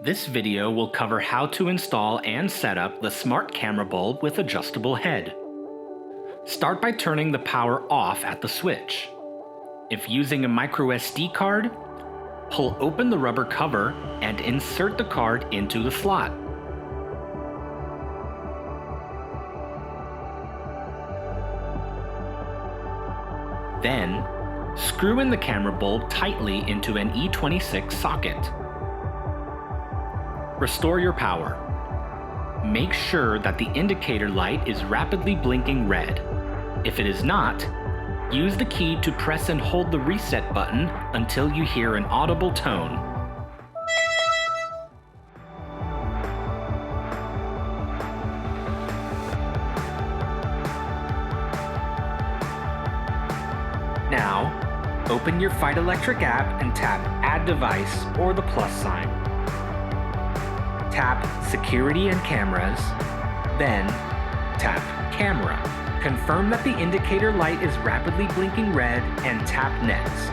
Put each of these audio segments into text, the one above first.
This video will cover how to install and set up the smart camera bulb with adjustable head. Start by turning the power off at the switch. If using a microSD card, pull open the rubber cover and insert the card into the slot. Then, screw in the camera bulb tightly into an E26 socket. Restore your power. Make sure that the indicator light is rapidly blinking red. If it is not, use the key to press and hold the reset button until you hear an audible tone. Now, open your Feit Electric app and tap Add Device or the plus sign. Tap Security and Cameras, then tap Camera. Confirm that the indicator light is rapidly blinking red and tap Next.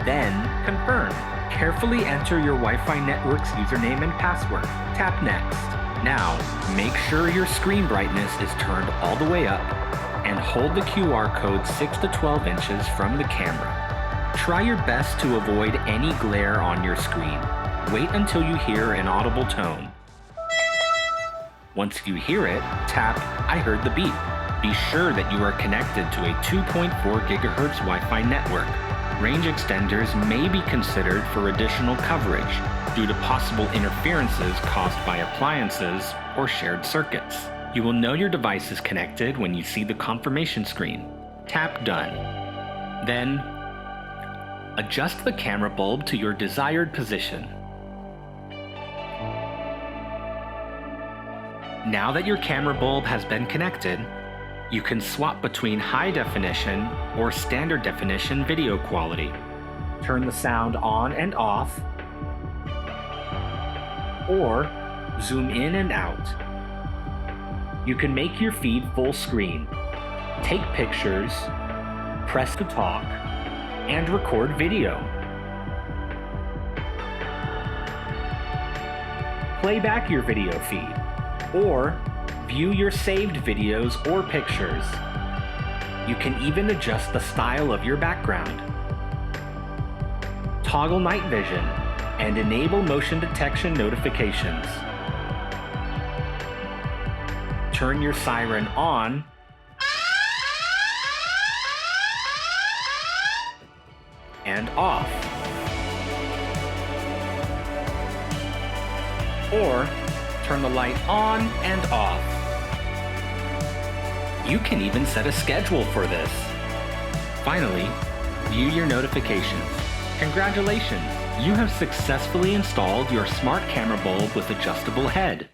Then confirm. Carefully enter your Wi-Fi network's username and password. Tap Next. Now, make sure your screen brightness is turned all the way up and hold the QR code 6 to 12 inches from the camera. Try your best to avoid any glare on your screen. Wait until you hear an audible tone. Once you hear it, tap I heard the beep. Be sure that you are connected to a 2.4 GHz Wi-Fi network. Range extenders may be considered for additional coverage due to possible interferences caused by appliances or shared circuits. You will know your device is connected when you see the confirmation screen. Tap Done. Then, adjust the camera bulb to your desired position. Now that your camera bulb has been connected, you can swap between high definition or standard definition video quality. Turn the sound on and off, or zoom in and out. You can make your feed full screen, take pictures, press to talk, and record video. Play back your video feed, or view your saved videos or pictures. You can even adjust the style of your background. Toggle night vision and enable motion detection notifications. Turn your siren on and off. Or turn the light on and off. You can even set a schedule for this. Finally, view your notifications. Congratulations! You have successfully installed your smart camera bulb with adjustable head.